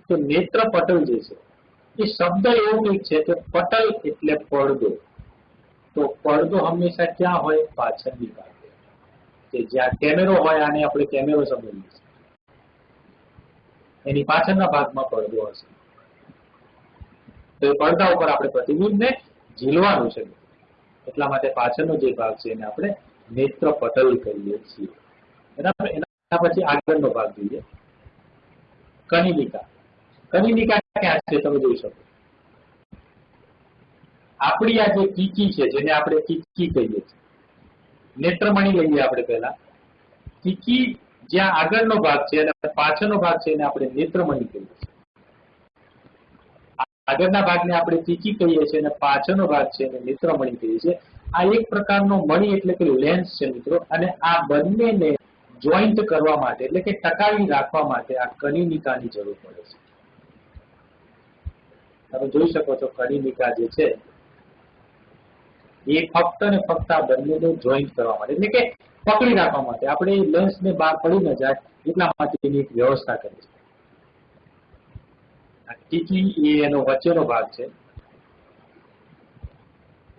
તો નેત્ર પટલ જે છે એ શબ્દ એવો કંઈક છે કે પટલ એટલે પડદો. તો પડદો હંમેશા ક્યાં હોય? પાછળની બાજુ, કે જ્યાં કેમેરો હોય, આને આપણે કેમેરો સમજીએ છીએ, એની પાછળના ભાગમાં પડદો હશે. તો એ પડદા ઉપર આપણે પ્રતિબિંબને ઝીલવાનું છે, એટલા માટે પાછળનો જે ભાગ છે એને આપણે નેત્ર પટલ કહીએ છીએ. બરાબર. એના પછી આગળનો ભાગ જોઈએ, કનિનિકા. કનિનિકા ક્યાં છે તમે જોઈ શકો. આપણી આ જે કીકી છે, જેને આપણે કીકી કહીએ છીએ, નેત્રમણી લઈએ આપણે પહેલા. કીકી જ્યાં આગળનો ભાગ છે અને પાછળનો ભાગ છે એને આપણે નેત્રમણી કહીએ છીએ. આગળના ભાગને આપણે કીકી કહીએ છીએ અને પાછળનો ભાગ છે એને નેત્રમણી કહીએ છીએ. આ એક પ્રકારનો મણી એટલે કે લેન્સ છે મિત્રો, અને આ બંનેને જોઈન્ટ કરવા માટે એટલે કે ટકાવી રાખવા માટે આ કનિનિકાની જરૂર પડે છે. તમે જોઈ શકો છો કનિનિકા જે છે એ ફક્ત ને ફક્ત આ બંનેને જોઈન્ટ કરવા માટે એટલે કે પકડી રાખવા માટે, આપણે લેન્સને બહાર પડી ન જાય એટલા માટે એની એક વ્યવસ્થા કરી છે. કીકી એ એનો વચ્ચેનો ભાગ છે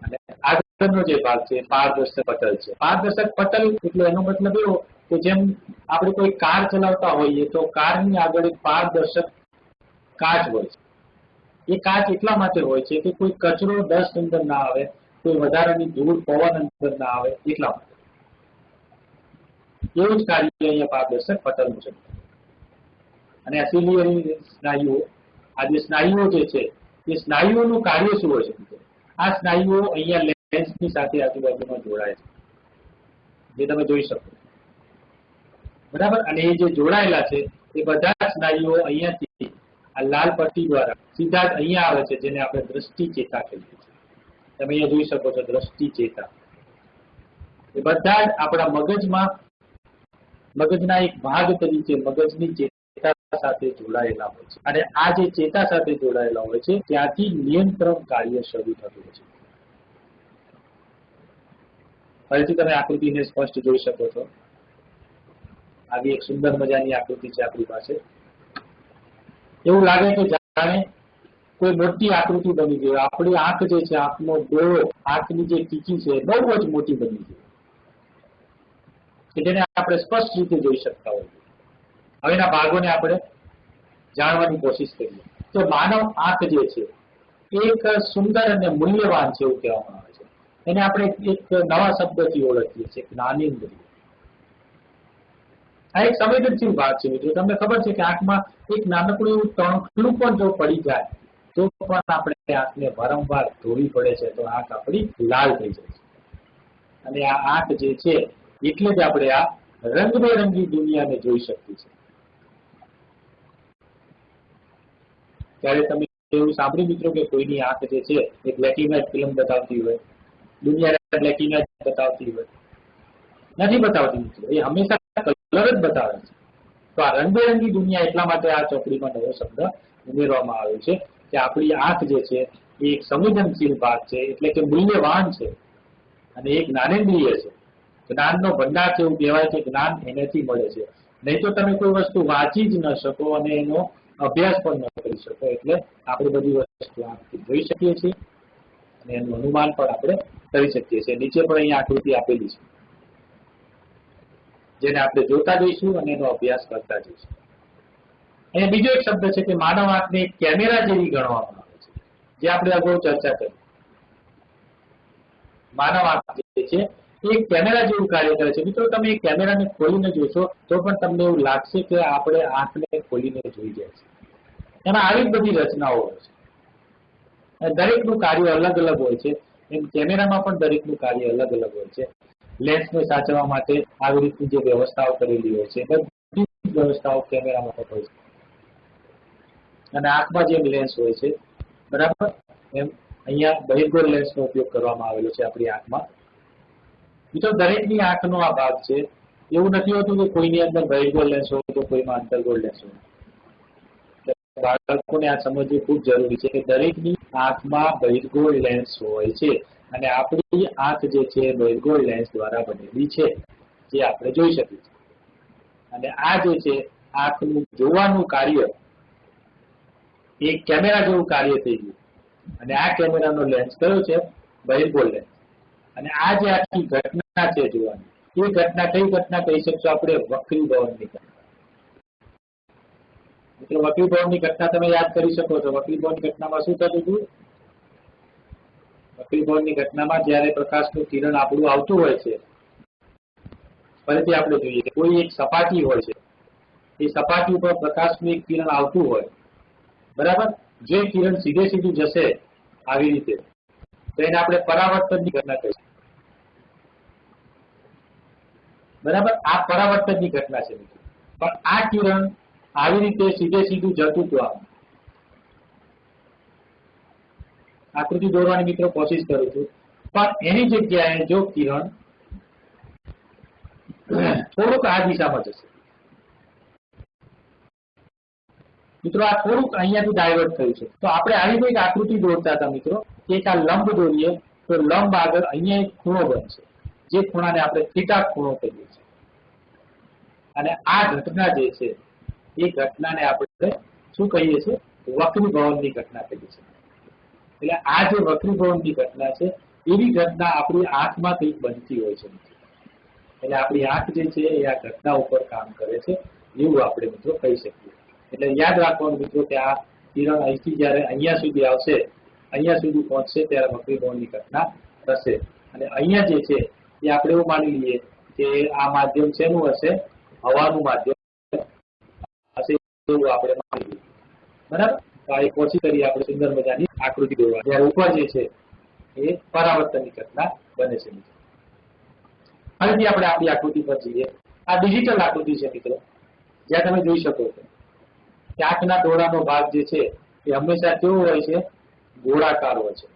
અને આગળનો જે ભાગ છે પારદર્શક પટલ છે. પારદર્શક પટલ એટલે એનો મતલબ એવો કે જેમ આપણે કોઈ કાર ચલાવતા હોઈએ તો કારની આગળ એક પારદર્શક કાચ હોય છે. એ કાચ એટલા માટે હોય છે કે કોઈ કચરો ડસ્ટ અંદર ના આવે, કોઈ વધારાની ધૂળ પવન અંદર ના આવે એટલા માટે. એવું જ કાર્ય અહીંયા પારદર્શક પટલનું છે. અને આ સિલિયરી સ્નાયુઓ, આ જે સ્નાયુઓ જે છે એ સ્નાયુઓનું કાર્ય શું હોય છે? આ સ્નાયુઓ અહીંયા લેન્સની સાથે આજુબાજુમાં જોડાય છે, જે તમે જોઈ શકો. બરાબર. અને એ જે જોડાયેલા છે એ બધા સ્નાયુઓ અહીંયાથી આ લાલ પટ્ટી દ્વારા સીધા જ અહીંયા આવે છે, જેને આપણે દ્રષ્ટિ ચેતા કહીએ છીએ. તમે અહીંયા જોઈ શકો છો દ્રષ્ટિ ચેતા. એ બધા જ આપણા મગજમાં, મગજના એક ભાગ તરીકે મગજની ચેતા સાથે જોડાયેલા હોય છે. અને આ જે ચેતા સાથે જોડાયેલા હોય છે ત્યાંથી નિયંત્રણ કાર્ય શરૂ થતું હોય છે. ફરીથી તમે આકૃતિને સ્પષ્ટ જોઈ શકો છો. આવી એક સુંદર મજાની આકૃતિ છે આપણી પાસે. એવું લાગે કે જાણે કોઈ મોટી આકૃતિ બની ગઈ. આપણી આંખ જે છે, આંખનો ડોળો, આંખની જે કીકી છે બહુ જ મોટી બની ગઈ કે જેને આપણે સ્પષ્ટ રીતે જોઈ શકતા હોઈએ. હવે એના ભાગોને આપણે જાણવાની કોશિશ કરીએ તો માનવ આંખ જે છે એક સુંદર અને મૂલ્યવાન છે એવું કહેવામાં આવે છે. એને આપણે એક નવા શબ્દથી ઓળખીએ છીએ, જ્ઞાનેન્દ્રિય. આ એક સંવેદનશીલ ભાગ છે મિત્રો. તમને ખબર છે કે આંખમાં એક નાનકડું એવું તણખલું પણ જો પડી જાય તો પણ આપણે આંખને વારંવાર ધોવી પડે છે તો આંખ આપણી લાલ થઈ જાય છે. અને આ આંખ જે છે એટલે જ આપણે આ રંગબેરંગી દુનિયાને જોઈ શકીએ છીએ. ત્યારે તમે એવું સાંભળ્યું મિત્રો કે કોઈની આંખ જે છે એ બ્લેક એન્ડ વ્હાઇટ ફિલ્મ બતાવતી હોય, દુનિયાને બ્લેક એન્ડ વ્હાઇટ બતાવતી હોય? નથી બતાવતી મિત્રો. એ હંમેશા કલર જ બતાવે છે. તો આ રંગબેરંગી દુનિયા એટલા માટે આ ચોપડીમાં નવો શબ્દ ઉમેરવામાં આવ્યો છે કે આપણી આંખ જે છે એ એક સંવેદનશીલ ભાગ છે, એટલે કે મૂલ્યવાન છે અને એક જ્ઞાનેન્દ્રિય છે. જ્ઞાનનો ભંડાર છે એવું કહેવાય છે. જ્ઞાન એનાથી મળે છે. નહીં તો તમે કોઈ વસ્તુ વાંચી જ ન શકો અને એનો અભ્યાસ પણ ન કરી શકો. એટલે આપણે બધી વસ્તુ આંખથી જોઈ શકીએ છીએ અને એનું અનુમાન પણ આપણે કરી શકીએ છીએ. નીચે પણ અહીંયા આકૃતિ આપેલી છે જેને આપણે જોતા જઈશું અને એનો અભ્યાસ કરતા જઈશું. અહીંયા બીજો એક શબ્દ છે કે માનવ આંખને કેમેરા જેવી ગણવામાં આવે છે, જે આપણે અગાઉ ચર્ચા કરી. માનવ આંખ જે છે એ કેમેરા જેવું કાર્ય કરે છે. મિત્રો તમે એ કેમેરાને ખોલીને જોશો તો પણ તમને એવું લાગશે કે આપણે આંખને ખોલીને જોઈ જાય છે. એમાં આવી બધી રચનાઓ હોય છે. દરેકનું કાર્ય અલગ અલગ હોય છે. એમ કેમેરામાં પણ દરેકનું કાર્ય અલગ અલગ હોય છે. લેન્સને સાચવવા માટે આવી રીતની જે વ્યવસ્થાઓ કરેલી હોય છે, બધી વ્યવસ્થાઓ કેમેરામાં પણ હોય છે. અને આંખમાં જેમ લેન્સ હોય છે બરાબર, એમ અહીંયા બહિર્ગોળ લેન્સનો ઉપયોગ કરવામાં આવેલો છે આપણી આંખમાં. મિત્રો દરેકની આંખનો આ ભાગ છે. એવું નથી હોતું કે કોઈની અંદર બહિર્ગોળ લેન્સ હોય તો કોઈમાં અંતર્ગોળ લેન્સ હોય. બાળકોને આ સમજવું ખૂબ જરૂરી છે કે દરેકની આંખમાં બહિર્ગોળ લેન્સ હોય છે અને આપણી આંખ જે છે બહિર્ગોળ લેન્સ દ્વારા બનેલી છે, જે આપણે જોઈ શકીએ છીએ. અને આ જે છે આંખનું જોવાનું કાર્ય એક કેમેરા જેવું કાર્ય થઈ ગયું અને આ કેમેરાનો લેન્સ કયો છે? બહિર્ગોળ લેન્સ. અને આ જે આખી ઘટના છે જોવાની, એ ઘટના કઈ ઘટના કહી શકશો આપણે? વક્રીભવનની ઘટના. મિત્રો વક્રીભવનની ઘટના તમે યાદ કરી શકો છો. વક્રીભવનની ઘટનામાં શું થતું હતું? વક્રીભવનની ઘટનામાં જ્યારે પ્રકાશનું કિરણ આપણું આવતું હોય છે, ફરીથી આપણે જોઈએ કે કોઈ એક સપાટી હોય છે, એ સપાટી ઉપર પ્રકાશનું એક કિરણ આવતું હોય, બરાબર? જે કિરણ સીધે સીધું જશે આવી રીતે, તો એને આપણે પરાવર્તનની ઘટના કહીશું. બરાબર? આ પરાવર્તનની ઘટના છે. પણ આ કિરણ આવી રીતે સીધે સીધું જતું હતું. આમ આકૃતિ દોરવાની મિત્રો કોશિશ કરું છું, પણ એની જગ્યાએ જો કિરણ થોડુંક આ દિશામાં જશે, મિત્રો આ થોડુંક અહીંયાથી ડાયવર્ટ થયું છે. તો આપણે આવી કોઈક આકૃતિ દોરતા હતા મિત્રો, કે એક આ લંબ દોરીએ તો લંબ આગળ અહીંયા એક ખૂણો બનશે, જે ખૂણાને આપણે થીટા ખૂણો કહીએ છીએ. અને આ ઘટના જે છે એ ઘટનાને આપણે શું કહીએ છીએ? વક્રીભવનની ઘટના કહીએ છીએ. એટલે આ જે વક્રીભવનની ઘટના છે, એવી ઘટના આપણી આંખમાં કંઈક બનતી હોય છે. એટલે આપણી આંખ જે છે એ આ ઘટના ઉપર કામ કરે છે, એવું આપણે મિત્રો કહી શકીએ. એટલે યાદ રાખવાનું મિત્રો કે આ કિરણ અહીંથી જ્યારે અહીંયા સુધી આવશે, અહીંયા સુધી પહોંચશે, ત્યારે વક્રીભવનની ઘટના થશે. અને અહીંયા જે છે એ આપણે એવું માની લઈએ કે આ માધ્યમ શેનું હશે? હવાનું માધ્યમ હશે, એવું આપણે માની લઈએ. બરાબર? તો આ એક ઓછી કરી આપણે સુંદર મજાની આકૃતિ દોરવા. જ્યારે ઉપર જે છે એ પરાવર્તનની ઘટના બને છે. ફરીથી આપણે આપણી આકૃતિ પર જઈએ. આ ડિજિટલ આકૃતિ છે મિત્રો, જ્યાં તમે જોઈ શકો છો કે આંખના ડોળાનો ભાગ જે છે એ હંમેશા કેવો હોય છે? ગોળાકાર હોય છે.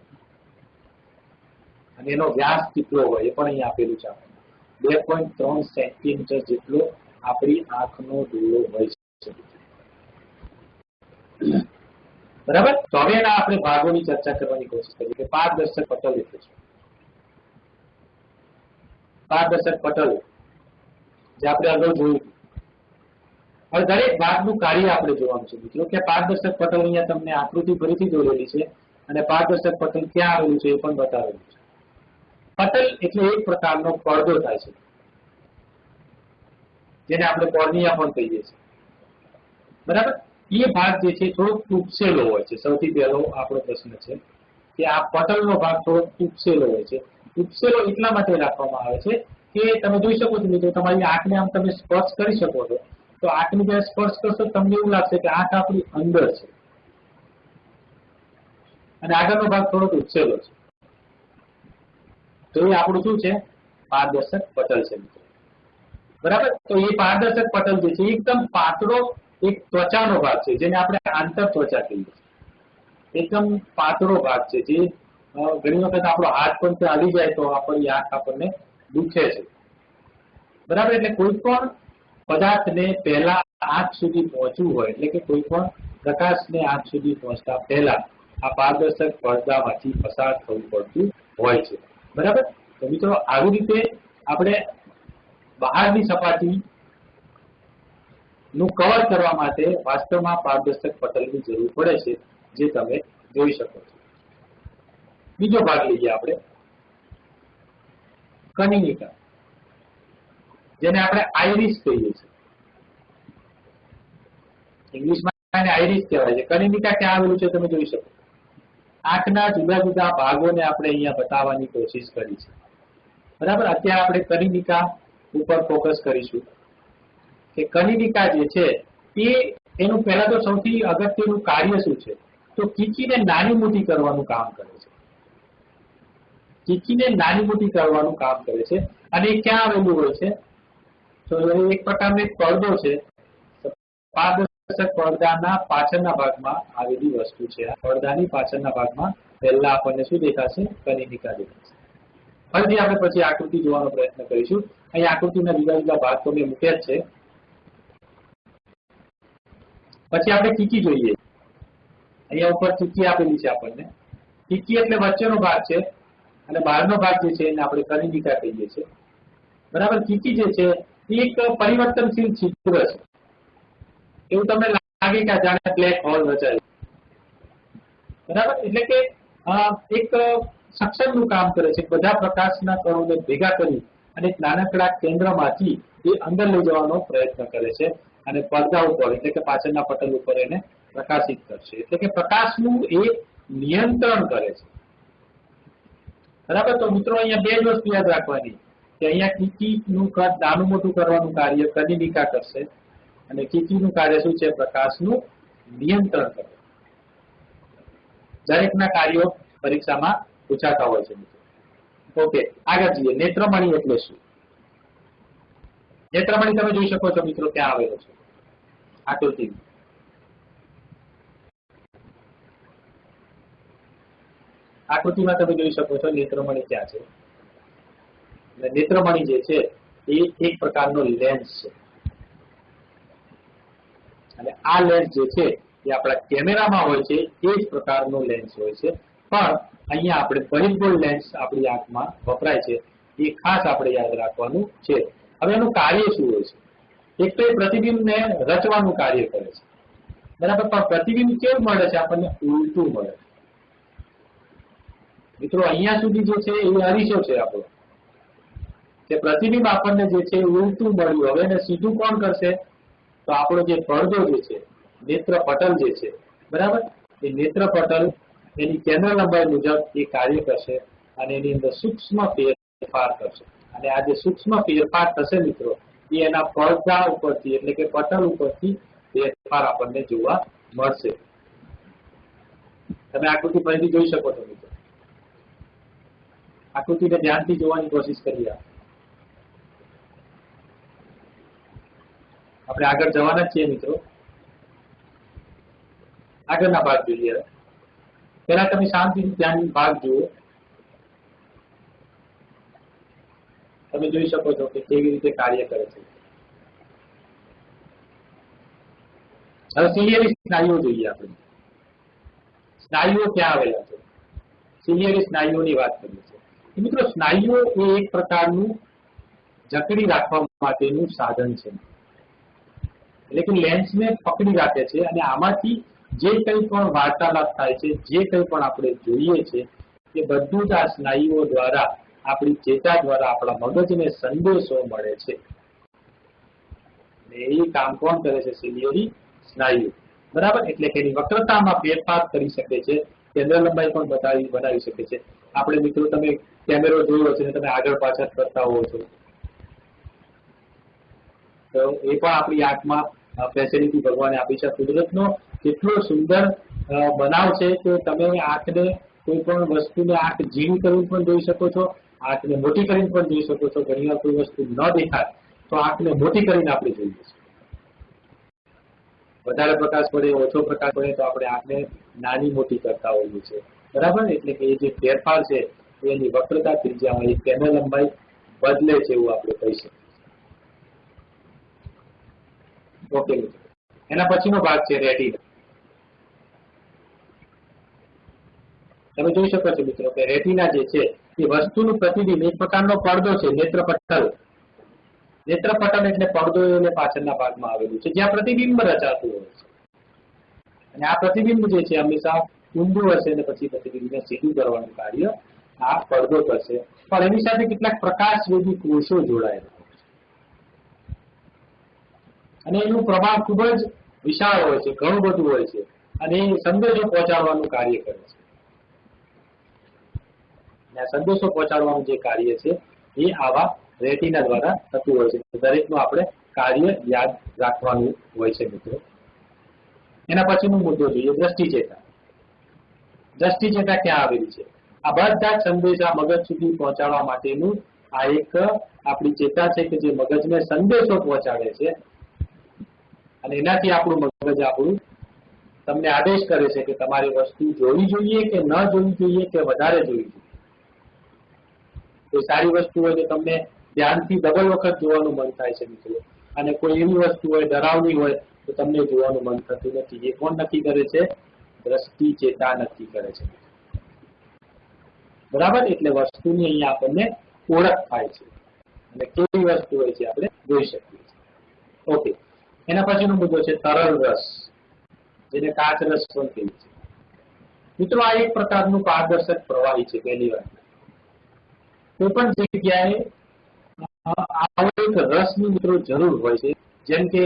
અને એનો વ્યાસ કેટલો હોય એ પણ અહીંયા આપેલું છે. 2.3 સેન્ટીમીટર જેટલો આપણી આંખનો ડોળો હોય છે. બરાબર? તો હવે એના આપણે ભાગોની ચર્ચા કરવાની કોશિશ કરીએ કે પારદર્શક પટલ એટલે શું? પારદર્શક પટલ જે આપણે અગાઉ જોયું. હવે દરેક ભાગનું કાર્ય આપણે જોવાનું છે મિત્રો, કે પારદર્શક પટલ અહીંયા તમને આકૃતિ ફરીથી દોરેલી છે અને પારદર્શક પટલ ક્યાં આવેલું છે એ પણ બતાવેલું છે. પટલ એટલે એક પ્રકારનો પડદો થાય છે, જેને આપણે કોર્નિયા પણ કહીએ છીએ. બરાબર? એ ભાગ જે છે થોડોક ટૂંકસેલો હોય છે. સૌથી પહેલો આપણો પ્રશ્ન છે કે આ પટલનો ભાગ થોડોક ટૂંકસેલો હોય છે. ટૂંકસેલો એટલા માટે રાખવામાં આવે છે કે તમે જોઈ શકો છો મિત્રો, તમારી આંખને આમ તમે સ્પર્શ કરી શકો છો, તો આંખને જ્યારે સ્પર્શ કરશો તમને એવું લાગશે કે આંખ આપણી અંદર છે અને આગળનો ભાગ થોડો ટૂંકસેલો છે. તો એ આપણું શું છે? પારદર્શક પટલ છે મિત્રો. બરાબર? તો એ પારદર્શક પટલ જે છે એકદમ પાતળો એક ત્વચાનો ભાગ છે, જેને આપણે આંતર ત્વચા કહીએ છીએ. એકદમ પાતળો ભાગ છે, જે ઘણી વખત આપણો હાથ પણ ત્યાં આવી જાય તો આપણી આંખ આપણને દુખે છે. બરાબર? એટલે કોઈ પણ પદાર્થને પહેલા આંખ સુધી પહોંચવું હોય, એટલે કે કોઈ પણ પ્રકાશને આંખ સુધી પહોંચતા પહેલા આ પારદર્શક પડદામાંથી પસાર થવું પડતું હોય છે. બરાબર? તો મિત્રો આવી રીતે આપણે બહારની સપાટી નું કવર કરવા માટે વાસ્તવમાં પારદર્શક પટલની જરૂર પડે છે, જે તમે જોઈ શકો છો. બીજો ભાગ લઈએ આપણે, કનિનિકા, જેને આપણે આઈરિસ કહીએ છીએ. ઇંગ્લિશમાં એને આઈરિસ કહેવાય છે. કનિનિકા ક્યાં આવેલું છે તમે જોઈ શકો. આંખના જુદા જુદા ભાગોને આપણે અહીંયા બતાવવાની કોશિશ કરી છે. બરાબર? અત્યારે આપણે કનિનિકા ઉપર ફોકસ કરીશું કે કનિનિકા જે છે એનું પહેલા તો સૌથી અગત્યનું કાર્ય શું છે? તો કીકીને નાની મોટી કરવાનું કામ કરે છે. કીકીને નાની મોટી કરવાનું કામ કરે છે. અને એ ક્યાં આવેલું હોય છે? તો એક પ્રકારનો એક પડદો છે. પારદર્શક પડદાના પાછળના ભાગમાં આવેલી વસ્તુ છે. આ પડદાની પાછળના ભાગમાં પહેલા આપણને શું દેખાશે? કનિનિકા દેખાશે. ફરીથી આપણે પછી આકૃતિ જોવાનો પ્રયત્ન કરીશું. અહીં આકૃતિના જુદા જુદા ભાગ તો મેં મૂક્યા જ છે. પછી આપણે કીકી જોઈએ. અહીંયા ઉપર કીકી આપેલી છે આપણને. કીકી એટલે વચ્ચેનો ભાગ છે અને બહારનો ભાગ જે છે એને આપણે કનિનિકા કહીએ છીએ. બરાબર? કીકી જે છે એ એક પરિવર્તનશીલ છિદ્ર છે. એવું તમને લાગે કે જાણે બ્લેક હોલ રચાય. બરાબર, એટલે કે એક સક્ષમનું કામ કરે છે. બધા પ્રકાશના કણોને ભેગા કરી અને એક નાનકડા કેન્દ્રમાંથી એ અંદર લઈ જવાનો પ્રયત્ન કરે છે અને પડદા ઉપર એટલે કે પાછળના પટલ ઉપર એને પ્રકાશિત કરશે. એટલે કે પ્રકાશનું એ નિયંત્રણ કરે છે. બરાબર, તો મિત્રો અહીંયા બે જ વસ્તુ યાદ રાખવાની કે અહીંયા કીકીનું કદ નાનું મોટું કરવાનું કાર્ય કનિનિકા કરશે અને કીકીનું કાર્ય શું છે? પ્રકાશનું નિયંત્રણ કરે. દરેકના કાર્યો પરીક્ષામાં પૂછાતા હોય છે મિત્રો. ઓકે, આગળ જઈએ. નેત્રમણી એટલે શું? નેત્રમણી તમે જોઈ શકો છો મિત્રો, ક્યાં આવેલો છે આકૃતિ. આકૃતિમાં તમે જોઈ શકો છો નેત્રમણી ક્યાં છે. નેત્રમણી જે છે એ એક પ્રકારનો લેન્સ છે અને આ લેન્સ જે છે એ આપણા કેમેરામાં હોય છે એ જ પ્રકારનો લેન્સ હોય છે. પણ અહીંયા આપણે પરિબળ લેન્સ આપણી આંખમાં વપરાય છે એ ખાસ આપણે યાદ રાખવાનું છે. હવે એનું કાર્ય શું હોય છે? એક તો એ પ્રતિબિંબને રચવાનું કાર્ય કરે છે. બરાબર, પણ પ્રતિબિંબ કેવું મળે છે? આપણને ઉલટું મળે છે. મિત્રો અહીંયા સુધી જે છે એ અરીસો છે આપણો, કે પ્રતિબિંબ આપણને જે છે ઉલટું મળ્યું. હવે એને સીધું કોણ કરશે? તો આપણો જે પડદો જે છે, નેત્ર પટલ જે છે, બરાબર, એ નેત્ર પટલ એની કેન્દ્ર લંબાઈ મુજબ એ કાર્ય કરશે અને એની અંદર સૂક્ષ્મ ફેરફાર કરશે. અને આ જે સૂક્ષ્મ ફેરફાર થશે મિત્રો એ એના પડદા ઉપરથી એટલે કે પટલ ઉપરથી ફેરફાર આપણને જોવા મળશે. તમે આકૃતિ ફરીથી જોઈ શકો છો મિત્રો. આકૃતિને ધ્યાનથી જોવાની કોશિશ કરીએ. આપણે આગળ જવાના જ છીએ મિત્રો. આગળના ભાગ જોઈએ. પહેલા તમે શાંતિથી ધ્યાન ભાગ જુઓ. તમે જોઈ શકો છો કે કેવી રીતે કાર્ય કરે છે. હવે સિલિયરી સ્નાયુઓ જોઈએ આપણે. સ્નાયુઓ ક્યાં આવેલા છે? સિલિયરી સ્નાયુઓની વાત કરીએ છીએ મિત્રો. સ્નાયુઓ એ એક પ્રકારનું જકડી રાખવા માટેનું સાધન છે. એટલે કે લેન્સને પકડી રાખે છે અને આમાંથી જે કંઈ પણ વાર્તાલાપ થાય છે, જે કંઈ પણ આપણે જોઈએ છે એ બધું જ આ સ્નાયુઓ દ્વારા આપણી ચેતા દ્વારા આપણા મગજને સંદેશો મળે છે. એ કામ કોણ કરે છે? સિલિયરી સ્નાયુ. બરાબર, એટલે કે એની વક્રતામાં ફેરફાર કરી શકે છે, કેન્દ્ર લંબાઈ પણ બનાવી શકે છે. આપણે મિત્રો તમે કેમેરો જોયો છે ને તમે આગળ પાછળ કરતા હોવ છો, તો એ પણ આપણી આંખમાં ફેસિલિટી ભગવાને આપી છે. કુદરતનો કેટલો સુંદર બનાવ છે કે તમે આંખને કોઈ પણ વસ્તુને આંખ ઝીણી કરીને પણ જોઈ શકો છો, આંખને મોટી કરીને પણ જોઈ શકો છો. ઘણી વાર કોઈ વસ્તુ ન દેખાય તો આંખને મોટી કરીને આપણે જોઈએ છીએ. વધારે પ્રકાશ પડે, ઓછો પ્રકાશ પડે તો આપણે આંખને નાની મોટી કરતા હોઈએ છીએ. બરાબર, એટલે કે એ જે ફેરફાર છે એની વક્રતા ત્રિજ્યામાં એ કેન્દ્ર લંબાઈ બદલે છે એવું આપણે કહી શકીએ. ઓકે, એના પછીનો ભાગ છે રેટિના. તમે જોઈ શકો છો મિત્રો કે રેટિના જે છે એ વસ્તુનું પ્રતિબિંબ એક પ્રકારનો પડદો છે, નેત્રપટલ. નેત્રપટલ એટલે પડદો એને પાછળના ભાગમાં આવેલું છે જ્યાં પ્રતિબિંબ રચાતું હોય છે. અને આ પ્રતિબિંબ જે છે હંમેશા ઊંડું હશે અને પછી પ્રતિબિંબને સીધું કરવાનું કાર્ય આ પડદો કરશે. પણ એની સાથે કેટલાક પ્રકાશવેદી કોષો જોડાયેલા હોય છે અને એનું પ્રમાણ ખૂબ જ વિશાળ હોય છે, ઘણું બધું હોય છે અને એ સંદેશો પહોંચાડવાનું કાર્ય કરે છે. અને આ સંદેશો પહોંચાડવાનું જે કાર્ય છે એ આવા રેટિના દ્વારા થતું હોય છે. દરેકનું આપણે કાર્ય યાદ રાખવાનું હોય છે મિત્રો. એના પછીનો મુદ્દો જોઈએ દ્રષ્ટિચેતા. દ્રષ્ટિચેતા ક્યાં આવેલી છે? આ બધા જ સંદેશા મગજ સુધી પહોંચાડવા માટેનું આ એક આપણી ચેતા છે કે જે મગજને સંદેશો પહોંચાડે છે અને એનાથી આપણું મગજ તમને આદેશ કરે છે કે તમારે વસ્તુ જોવી જોઈએ કે ન જોવી જોઈએ કે વધારે જોવી જોઈએ. કોઈ સારી વસ્તુ હોય તો તમને ધ્યાનથી ડબલ વખત જોવાનું મન થાય છે મિત્રો, અને કોઈ એવી વસ્તુ હોય ડરાવની હોય તો તમને જોવાનું મન થતું નથી. એ કોણ નક્કી કરે છે? દ્રષ્ટિ ચેતા નક્કી કરે છે. બરાબર, એટલે વસ્તુની અહીંયા આપણને ઓળખ થાય છે અને કેવી વસ્તુ હોય છે આપણે જોઈ શકીએ છીએ. ઓકે, એના પછીનો મુદ્દો છે તરલ રસ, જેને કાચ રસ પણ કહીએ છીએ. મિત્રો આ એક પ્રકારનું પારદર્શક પ્રવાહી છે. પહેલી વાત, કોઈ પણ જગ્યાએ આવો એક રસની મિત્રો જરૂર હોય છે. જેમ કે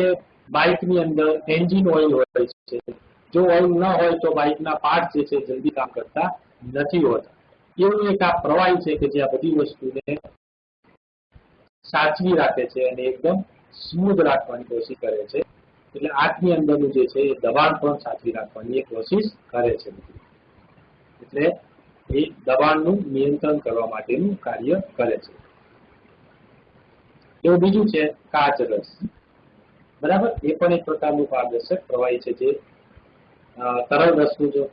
બાઇકની અંદર એન્જિન ઓઇલ હોય છે. જો ઓઇલ ન હોય તો બાઇકના પાર્ટ જે છે જલ્દી કામ કરતા નથી હોતા. એવું એક આ પ્રવાહી છે કે જે આ બધી વસ્તુને સાચવી રાખે છે અને એકદમ સ્મૂધ રાખવાની કોશિશ કરે છે. એટલે આંખની અંદરનું જે છે એ દબાણ પણ સાચવી રાખવાની એક કોશિશ કરે છે. એટલે એ દબાણનું નિયંત્રણ કરવા માટેનું કાર્ય કરે છે. એવું બીજું છે કાચ રસ. બરાબર, એ પણ એક પ્રકારનું પારદર્શક પ્રવાહી છે જે તરલ રસનું જો